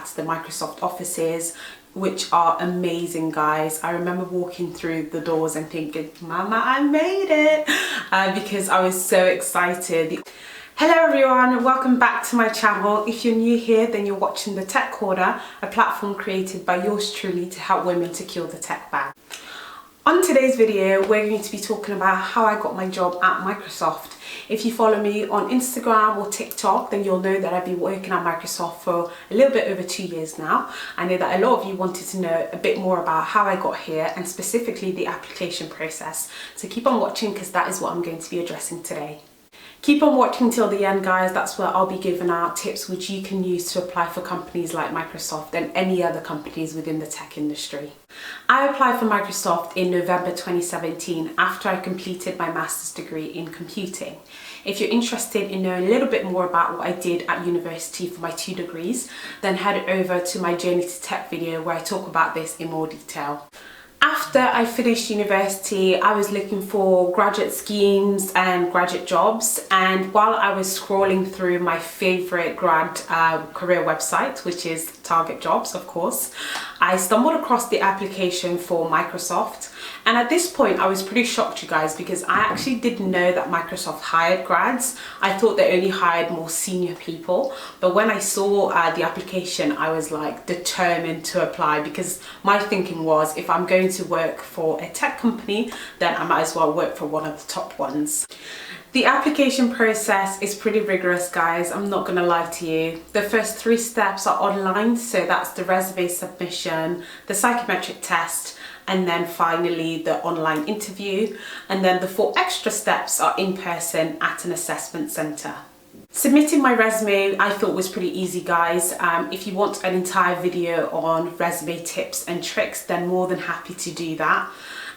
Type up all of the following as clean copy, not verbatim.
at the Microsoft offices, which are amazing, guys. I remember walking through the doors and thinking, Mama, I made it, because I was so excited. Hello everyone, welcome back to my channel. If you're new here, then you're watching the Tech Corner, a platform created by yours truly to help women to kill the tech bag. On today's video, we're going to be talking about how I got my job at Microsoft. If you follow me on Instagram or TikTok, then you'll know that I've been working at Microsoft for a little bit over 2 years now. I know that a lot of you wanted to know a bit more about how I got here and specifically the application process. So keep on watching because that is what I'm going to be addressing today. Keep on watching till the end, guys. That's where I'll be giving out tips which you can use to apply for companies like Microsoft and any other companies within the tech industry. I applied for Microsoft in November 2017 after I completed my master's degree in computing. If you're interested in knowing a little bit more about what I did at university for my 2 degrees, then head over to my Journey to Tech video where I talk about this in more detail. After I finished university, I was looking for graduate schemes and graduate jobs, and while I was scrolling through my favourite grad career website, which is Target Jobs, of course, I stumbled across the application for Microsoft. And at this point, I was pretty shocked, you guys, because I actually didn't know that Microsoft hired grads. I thought they only hired more senior people. But when I saw the application, I was like determined to apply, because my thinking was, if I'm going to work for a tech company, then I might as well work for one of the top ones. The application process is pretty rigorous, guys. I'm not gonna lie to you. The first 3 steps are online, so that's the resume submission, the psychometric test, and then finally the online interview. And then the 4 extra steps are in person at an assessment centre. Submitting my resume I thought was pretty easy, guys. If you want an entire video on resume tips and tricks, then more than happy to do that.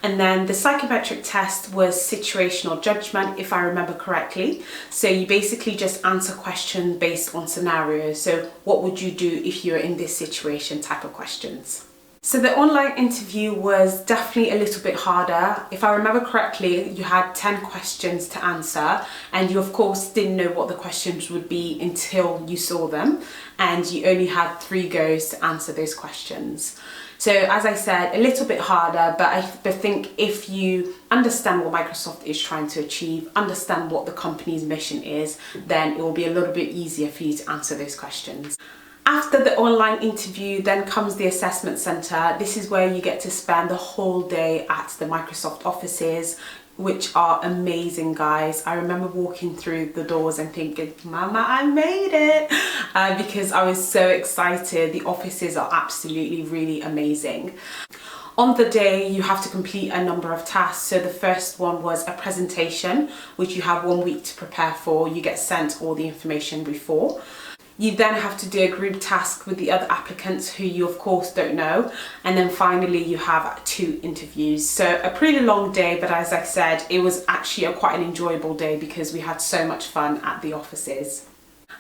And then the psychometric test was situational judgment, if I remember correctly. So you basically just answer questions based on scenarios. So what would you do if you're in this situation type of questions. So the online interview was definitely a little bit harder. If I remember correctly, you had 10 questions to answer, and you of course didn't know what the questions would be until you saw them, and you only had 3 goes to answer those questions. So as I said, a little bit harder, but I think if you understand what Microsoft is trying to achieve, understand what the company's mission is, then it will be a little bit easier for you to answer those questions. After the online interview, then comes the assessment centre. This is where you get to spend the whole day at the Microsoft offices, which are amazing, guys. I remember walking through the doors and thinking, Mama, I made it, because I was so excited. The offices are absolutely really amazing. On the day, you have to complete a number of tasks. So the first one was a presentation, which you have 1 week to prepare for. You get sent all the information before. You then have to do a group task with the other applicants who you of course don't know. And then finally you have 2 interviews. So a pretty long day, but as I said, it was actually quite an enjoyable day because we had so much fun at the offices.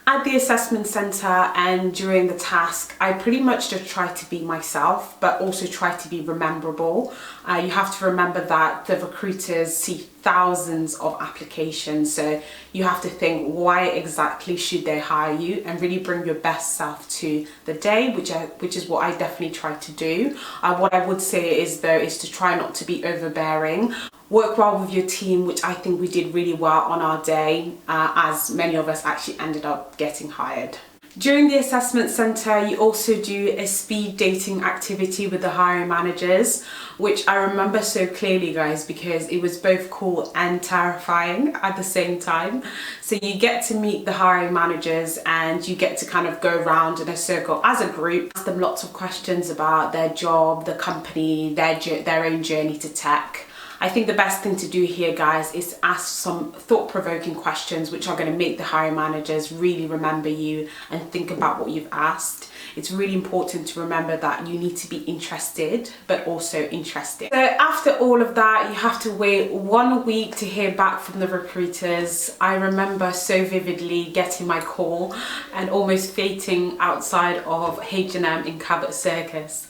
At the assessment centre and during the task, I pretty much just tried to be myself, but also try to be rememberable. You have to remember that the recruiters see thousands of applications, so you have to think, why exactly should they hire you, and really bring your best self to the day, which is what I definitely try to do. What I would say is to try not to be overbearing. Work well with your team, which I think we did really well on our day, as many of us actually ended up getting hired. During the assessment centre, you also do a speed dating activity with the hiring managers, which I remember so clearly, guys, because it was both cool and terrifying at the same time. So you get to meet the hiring managers and you get to kind of go around in a circle as a group, ask them lots of questions about their job, the company, their own journey to tech. I think the best thing to do here, guys, is to ask some thought-provoking questions which are going to make the hiring managers really remember you and think about what you've asked. It's really important to remember that you need to be interested, but also interested. So after all of that, you have to wait 1 week to hear back from the recruiters. I remember so vividly getting my call and almost fainting outside of H&M in Cabot Circus.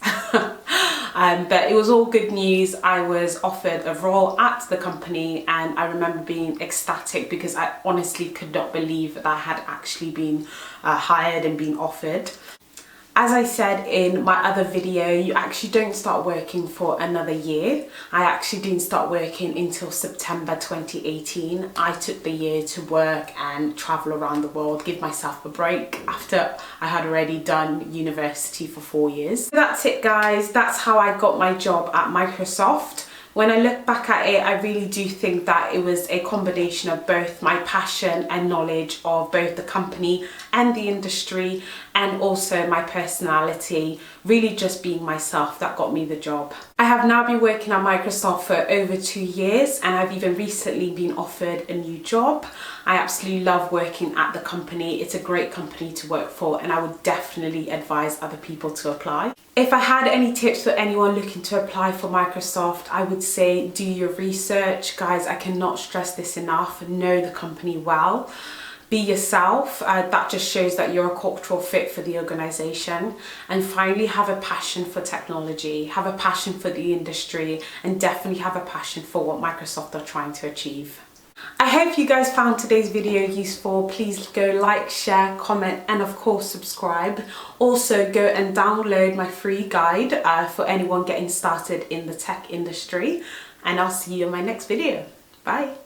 But it was all good news. I was offered a role at the company and I remember being ecstatic because I honestly could not believe that I had actually been hired and been offered. As I said in my other video, you actually don't start working for another year. I actually didn't start working until September 2018. I took the year to work and travel around the world, give myself a break after I had already done university for 4 years. So that's it, guys. That's how I got my job at Microsoft. When I look back at it, I really do think that it was a combination of both my passion and knowledge of both the company and the industry, and also my personality, really just being myself, that got me the job. I have now been working at Microsoft for over 2 years, and I've even recently been offered a new job. I absolutely love working at the company. It's a great company to work for, and I would definitely advise other people to apply. If I had any tips for anyone looking to apply for Microsoft, I would say do your research. Guys, I cannot stress this enough. Know the company well. Be yourself. That just shows that you're a cultural fit for the organization. And finally, have a passion for technology, have a passion for the industry, and definitely have a passion for what Microsoft are trying to achieve. I hope you guys found today's video useful. Please go like, share, comment, and of course subscribe. Also go and download my free guide for anyone getting started in the tech industry, and I'll see you in my next video. Bye.